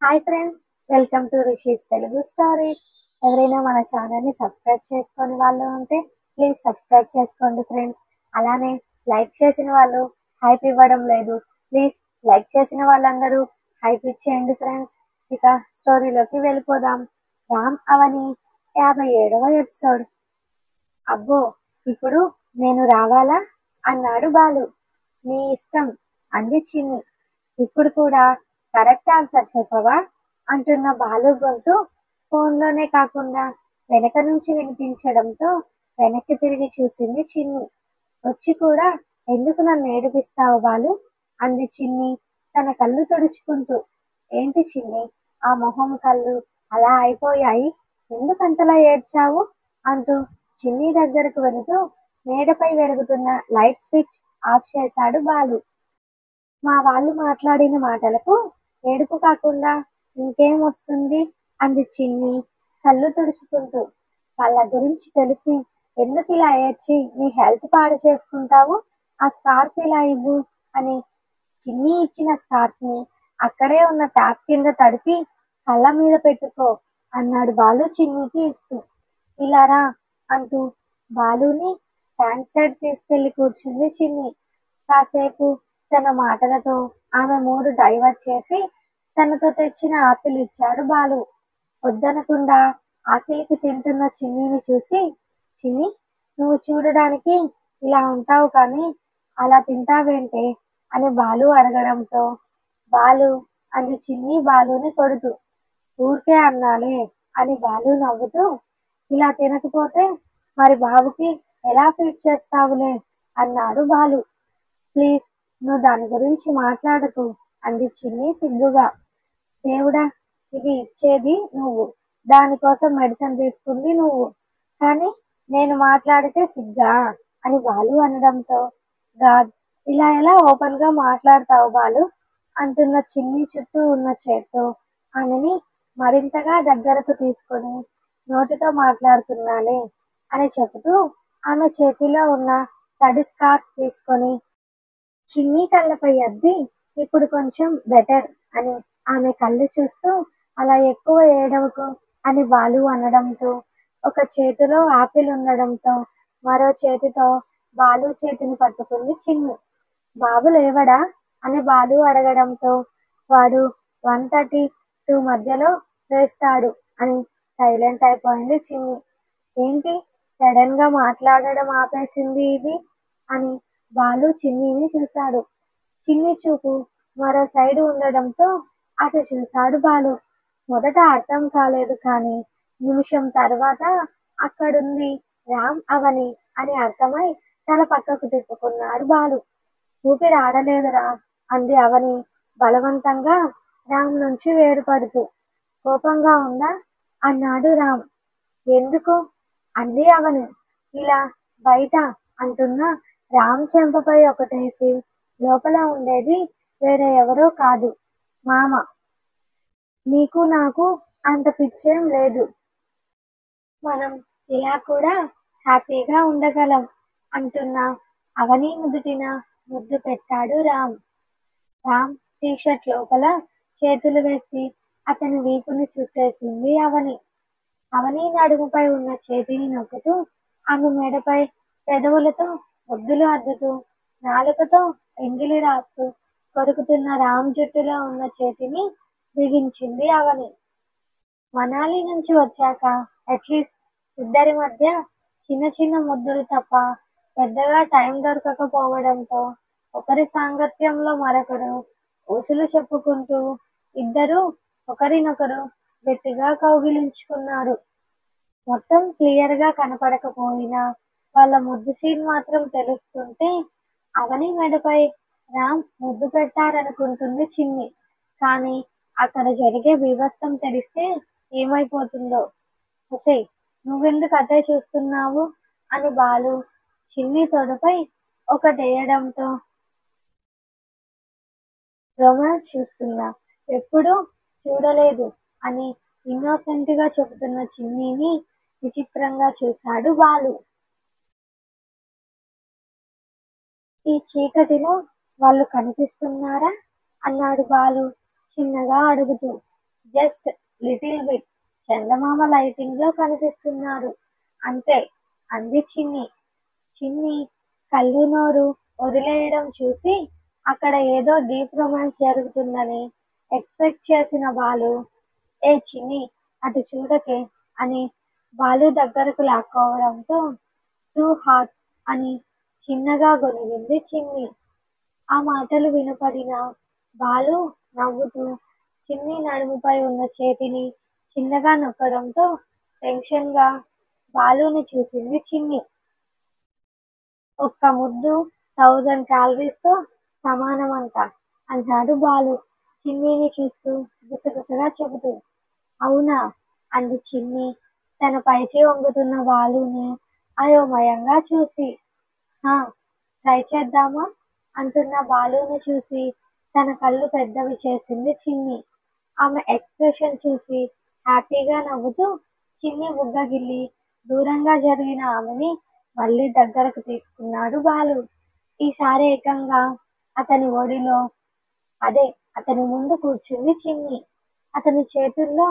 Hi friends, welcome to rishis Telugu stories. ఎవరైనా మన ఛానల్ని సబ్స్క్రైబ్ చేసుకొని వాళ్ళు ఉంటే ప్లీజ్ సబ్స్క్రైబ్ చేసుకోండి ఫ్రెండ్స్. అలానే లైక్ చేసిన వాళ్ళు హైప్ ఇవ్వడం లేదు, ప్లీజ్ లైక్ చేసిన వాళ్ళందరూ హైప్ ఇచ్చేయండి ఫ్రెండ్స్. ఇక స్టోరీలోకి వెళ్ళిపోదాం. రామ్ అవని 57వ ఎపిసోడ్. అబ్బో, ఇప్పుడు నేను రావాలా అన్నాడు బాలు. నీ ఇష్టం అంది చిన్ని. ఇప్పుడు కూడా కరెక్ట్ ఆన్సర్ చెప్పవా అంటున్న బాలు గొంతు ఫోన్లోనే కాకుండా వెనక నుంచి వినిపించడంతో వెనక్కి తిరిగి చూసింది చిన్ని. వచ్చి కూడా ఎందుకు నన్ను ఏడిపిస్తావు బాలు అంది చిన్ని తన కళ్ళు తుడుచుకుంటూ. ఏంటి చిన్ని, ఆ మొహం కళ్ళు అలా అయిపోయాయి, ఎందుకంతలా ఏడ్చావు అంటూ చిన్ని దగ్గరకు వెళుతూ మేడపై వెలుగుతున్న లైట్ స్విచ్ ఆఫ్ చేశాడు బాలు. మా వాళ్ళు మాట్లాడిన మాటలకు ఏడుపు కాకుండా ఇంకేం వస్తుంది అంది చిన్ని కళ్ళు తుడుచుకుంటూ. వాళ్ళ గురించి తెలిసి ఎందుకు ఇలా ఏడ్చి నీ హెల్త్ పాడు చేసుకుంటావు? ఆ స్కార్ఫ్ ఇలా ఇవ్వు అని చిన్ని ఇచ్చిన స్కార్ఫ్ ని అక్కడే ఉన్న ట్యాప్ కింద తడిపి కళ్ళ మీద పెట్టుకో అన్నాడు బాలు చిన్నికి ఇస్తూ. ఇలా రా అంటూ బాలుని ట్యాంక్ సైడ్ తీసుకెళ్లి కూర్చుంది చిన్ని. కాసేపు తన మాటలతో ఆమె మూడు డైవర్ట్ చేసి తనతో తెచ్చిన ఆపిల్ ఇచ్చాడు బాలు. వద్దనకుండా ఆకిలికి తింటున్న చిన్నిని చూసి, చిన్ని, నువ్వు చూడడానికి ఇలా ఉంటావు కానీ అలా తింటావేంటే అని బాలు అడగడంతో, బాలు అంది చిన్ని బాలుని కొడుతూ. ఊరికే అన్నాలే అని బాలు నవ్వుతూ, ఇలా తినకపోతే మరి బాబుకి ఎలా ఫీడ్ చేస్తావులే అన్నాడు బాలు. ప్లీజ్, నువ్వు దాని గురించి మాట్లాడకు అంది చిన్ని సిగ్గుగా. దేవుడా, ఇది ఇచ్చేది నువ్వు, దానికోసం మెడిసిన్ తీసుకుంది నువ్వు, కానీ నేను మాట్లాడితే సిగ్గా అని బాలు అనడంతో, గాడ్, ఇలా ఎలా ఓపెన్ గా మాట్లాడతావు బాలు అంటున్న చిన్ని చుట్టూ ఉన్న చేత్తో ఆమెని మరింతగా దగ్గరకు తీసుకొని నోటితో మాట్లాడుతున్నానే అని చెబుతూ ఆమె చేతిలో ఉన్న తడి స్కార్ఫ్ తీసుకొని చిన్ని కళ్ళపై అద్ది, ఇప్పుడు కొంచెం బెటర్ అని ఆమె కళ్ళు చూస్తూ, అలా ఎక్కువ ఏడవకు అని బాలు అనడంతో ఒక చేతిలో ఆపిల్ ఉండడంతో మరో చేతితో బాలు చేతిని పట్టుకుంది చిన్ని. బాబు లేవడా అని బాలు అడగడంతో వాడు 1:32 మధ్యలో లేస్తాడు అని సైలెంట్ అయిపోయింది చిన్ని. ఏంటి సడన్ గా మాట్లాడడం ఆపేసింది ఇది అని బాలు చిన్నిని చూశాడు. చిన్ని చూపు మరో సైడు ఉండడంతో అటు చూశాడు బాలు. మొదట అర్థం కాలేదు, కానీ నిమిషం తర్వాత అక్కడుంది రామ్ అవని అని అర్థమై తల పక్కకు తిప్పుకున్నాడు బాలు. ఊపిరి ఆడలేదురా అంది అవని బలవంతంగా రామ్ నుంచి వేరుపడుతూ. కోపంగా ఉందా అన్నాడు రామ్. ఎందుకు అంది అవని. ఇలా బయట అంటున్న రామ్ చెంపపై ఒకటేసి, లోపల ఉండేది వేరే ఎవరో కాదు, మామ. నీకు నాకు అంత పిచ్చేం లేదు, మనం ఇలా కూడా హ్యాపీగా ఉండగలం అంటున్న అవని నుదుటిన ముద్దు పెట్టాడు రామ్. రామ్ టీషర్ట్ లోపల చేతులు వేసి అతని వీపుని చుట్టేసింది అవని. అవని నడుముపై ఉన్న చేతిని నొక్కుతూ ఆమె మెడపై పెదవులతో ముద్దులు అద్దుతూ నాలుకతో ఎంగిలి రాస్తూ కొరుకుతున్న రామ్ జుట్టులో ఉన్న చేతిని బిగించింది అవని. మనాలి నుంచి వచ్చాక అట్లీస్ట్ ఇద్దరి మధ్య చిన్న చిన్న ముద్దులు తప్ప పెద్దగా టైం దొరకకపోవడంతో ఒకరి సాంగత్యంలో మరొకరు ఊసులు చెప్పుకుంటూ ఇద్దరు ఒకరినొకరు గట్టిగా కౌగిలించుకున్నారు. మొత్తం క్లియర్ గా కనపడకపోయినా వాళ్ళ ముద్దు సీన్ మాత్రం తెలుస్తుంటే అవని మెడపై రామ్ ముద్దు పెట్టారనుకుంటుంది చిన్ని. కానీ అక్కడ జరిగే బీభత్సం తెలిస్తే ఏమైపోతుందో. ఒసే, నువ్వెందుకు అటే చూస్తున్నావు అని బాలు చిన్ని తొడపై ఒకటేయడంతో, రొమాన్స్ చూస్తున్నా, ఎప్పుడూ చూడలేదు అని ఇన్నోసెంట్ గా చెబుతున్న చిన్నిని విచిత్రంగా చూశాడు బాలు. ఈ చీకటిలో వాళ్ళు కనిపిస్తున్నారా అన్నాడు బాలు చిన్నగా అడుగుతూ. జస్ట్ లిటిల్ బిట్ చందమామ లైటింగ్ లో కనిపిస్తున్నారు అంతే అంది చిన్ని. చిన్ని కళ్ళు నోరు వదిలేయడం చూసి అక్కడ ఏదో డీప్ రొమాన్స్ జరుగుతుందని ఎక్స్పెక్ట్ చేసిన బాలు, ఏ చిన్ని అటు చూడకే అని బాలు దగ్గరకు లాక్కోవడంతో టూ హాట్ అని చిన్నగా గొనిగింది చిన్ని. ఆ మాటలు వినపడిన బాలు నవ్వుతూ చిన్ని నడుముపై ఉన్న చేతిని చిన్నగా నొక్కడంతో టెన్షన్ గా బాలుని చూసింది చిన్ని. ఒక్క ముద్దు 1000 calories తో సమానమంట అన్నాడు బాలు చిన్నిని చూస్తూ గుసగుసగా చెబుతూ. అవునా అంది చిన్ని తన పైకి వంగుతున్న బాలుని అయోమయంగా చూసి. హా ట్రై చేద్దామా అంటున్న బాలుని చూసి తన కళ్ళు పెద్దవి చేసింది చిన్ని. ఆమె ఎక్స్ప్రెషన్ చూసి హ్యాపీగా నవ్వుతూ చిన్ని బుగ్గగిల్లి దూరంగా జరిగిన ఆమెని మళ్ళీ దగ్గరకు తీసుకున్నాడు బాలు. ఈసారి ఏకంగా అతని ఒడిలో, అదే అతని ముందు కూర్చుంది చిన్ని. అతని చేతుల్లో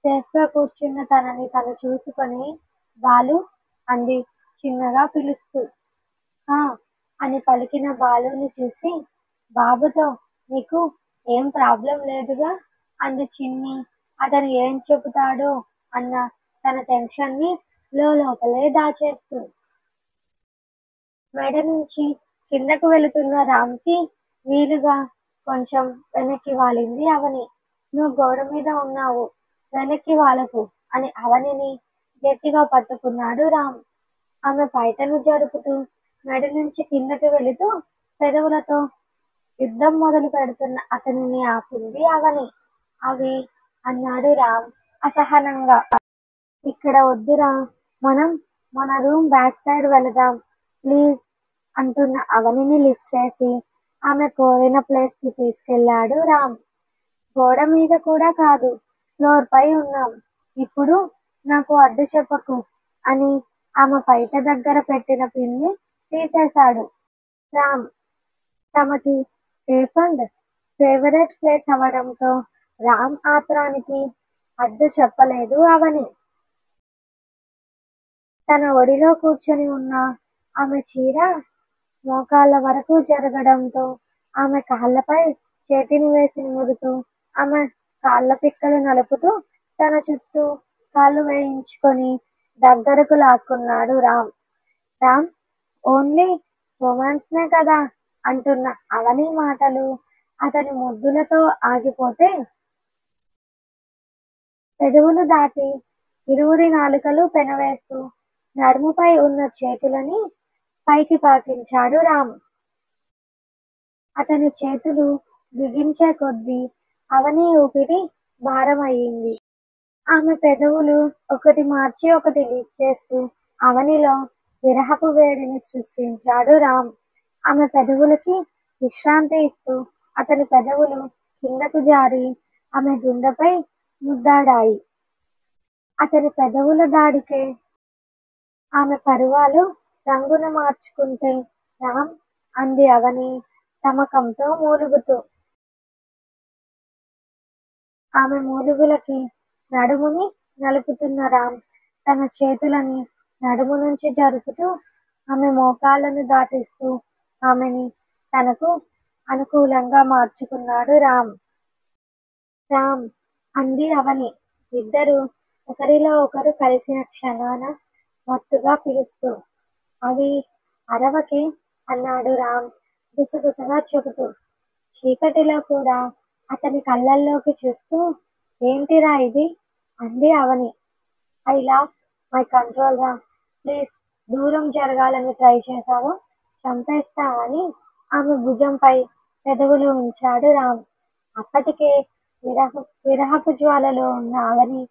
సేఫ్ గా కూర్చున్న తనని తను చూసుకొని బాలు అంది చిన్నగా పిలుస్తూ. ఆ అని పలికిన బాలుని చూసి బాబుతో నీకు ఏం ప్రాబ్లం లేదుగా అంది చిన్ని అతను ఏం చెబుతాడో అన్న తన టెన్షన్ ని లోపలే దాచేస్తూ. మెడ నుంచి కిందకు వెళుతున్న రామ్కి వీలుగా కొంచెం వెనక్కి వాలింది అవని. నువ్వు గోడ మీద ఉన్నావు వెనక్కి వాలకు అని అవనిని గట్టిగా పట్టుకున్నాడు రామ్. ఆమె పైటను జరుపుతూ మెడ నుంచి కిందకి వెళుతూ పెదవులతో యుద్ధం మొదలు పెడుతున్న అతనిని ఆపింది అవని. అవి అన్నాడు రామ్ అసహనంగా. ఇక్కడ వద్దురా, మనం మన రూమ్ బ్యాక్ సైడ్ వెళదాం ప్లీజ్ అంటున్న అవనిని లిఫ్ట్ చేసి ఆమె కోరిన ప్లేస్ కి తీసుకెళ్లాడు రామ్. గోడ మీద కూడా కాదు, ఫ్లోర్ పై ఉన్నాం. ఇప్పుడు నాకు అడ్డు చెప్పకు అని ఆమె పైట దగ్గర పెట్టిన పిన్ని తీసేశాడు రామ్. తమకి సేఫ్ అండ్ ఫేవరెట్ ప్లేస్ అవడంతో రామ్ ఆత్రానికి అడ్డు చెప్పలేదు అవని. తన ఒడిలో కూర్చొని ఉన్న ఆమె చీర మోకాళ్ళ వరకు జరగడంతో ఆమె కాళ్ళపై చేతిని వేసి నిమురుతూ ఆమె కాళ్ళ పిక్కలు నలుపుతూ తన చుట్టూ కాళ్ళు వేయించుకొని దగ్గరకు లాక్కున్నాడు రామ్. రామ్ ఓన్లీ రొమాన్స్నే కదా అంటున్న అవని మాటలు అతని ముద్దులతో ఆగిపోతే పెదవులు దాటి ఇరువురి నాలుకలు పెనవేస్తూ నడుముపై ఉన్న చేతులని పైకి పాకించాడు రామ్. అతని చేతులు బిగించే కొద్దీ అవని ఊపిరి భారమయ్యింది. ఆమె పెదవులు ఒకటి మార్చి ఒకటి లీక్ చేస్తూ అవనిలో విరహపు వేడిని సృష్టించాడు రామ్. ఆమె పెదవులకి విశ్రాంతి ఇస్తూ అతని పెదవులు కిందకు జారి ఆమె గుండెపై ముద్దాడాయి. అతని పెదవుల దాడికే ఆమె పరువాలు రంగును మార్చుకుంటే రామ్ అంది అవని తమకంతో మూలుగుతూ. ఆమె మూలుగులకి నడుముని నలుపుతున్న రామ్ తన చేతులని నడుము నుంచి జరుపుతూ ఆమె మోకాళ్ళను దాటిస్తూ ఆమెని తనకు అనుకూలంగా మార్చుకున్నాడు రామ్. రామ్ అంది అవని ఇద్దరు ఒకరిలో ఒకరు కలిసిన క్షణాన మత్తుగా పిలుస్తూ. అవి అరవకే అన్నాడు రామ్ గుసగుసగా చెబుతూ. చీకటిలో కూడా అతని కళ్ళల్లోకి చూస్తూ ఏంటిరా ఇది అంది అవని. ఐ లాస్ట్ మై కంట్రోల్ రా, ప్లీజ్ దూరం జరగాలని ట్రై చేశావు చంపేస్తా అని ఆమె భుజంపై పెదవులు ఉంచాడు రామ్. అప్పటికే విరహపు జ్వాలలో ఉన్న అవని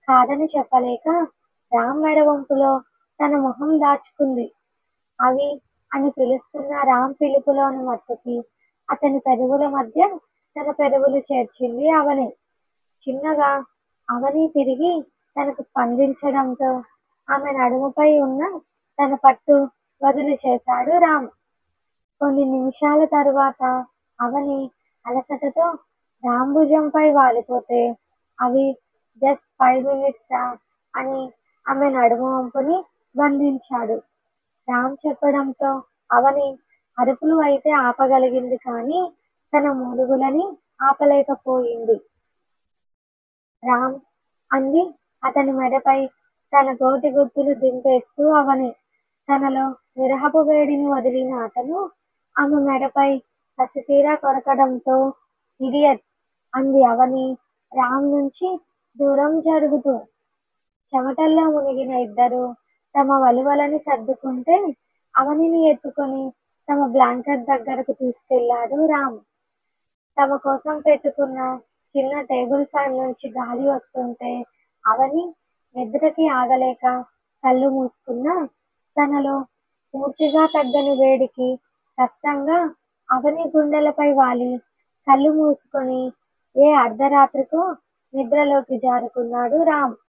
కాదని చెప్పలేక రామ్ మెడ వంపులో తన మొహం దాచుకుంది. అవి అని పిలుస్తున్న రామ్ పిలుపులోని మత్తుకి అతని పెదవుల మధ్య తన పెదవులు చేర్చింది అవని. చిన్నగా అవని తిరిగి తనకు స్పందించడంతో ఆమె నడుముపై ఉన్న తన పట్టు వదిలి చేశాడు రామ్. కొన్ని నిమిషాల తరువాత అవని అలసటతో రామ్ భుజంపై వాలిపోతే అవి జస్ట్ 5 మినిట్స్ రా అని ఆమె నడుము వంపుని బంధించాడు. రామ్ చెప్పడంతో అవని అరుపులు అయితే ఆపగలిగింది, కానీ తన మూలుగులని ఆపలేకపోయింది. రామ్ అంది అతని మెడపై తన గోటి గుర్తులు దింపేస్తూ. అవని తనలో విరహపు వేడిని వదిలిన అతను ఆమె మెడపై కసితీరా కొరకడంతో, ఇడియట్ అంది అవని రామ్ నుంచి దూరం జరుగుతూ. చెమటల్లో మునిగిన ఇద్దరు తమ వలువలని సర్దుకుంటే అవనిని ఎత్తుకొని తమ బ్లాంకెట్ దగ్గరకు తీసుకెళ్లాడు రామ్. తమ కోసం పెట్టుకున్న చిన్న టేబుల్ ఫ్యాన్ నుంచి గాలి వస్తుంటే అవని నిద్రకి ఆగలేక కళ్ళు మూసుకున్నా తనలో పూర్తిగా తగ్గని వేడికి కష్టంగా అవని గుండెలపై వాలి కళ్ళు మూసుకొని ఏ అర్ధరాత్రికో నిద్రలోకి జారుకున్నాడు రామ్.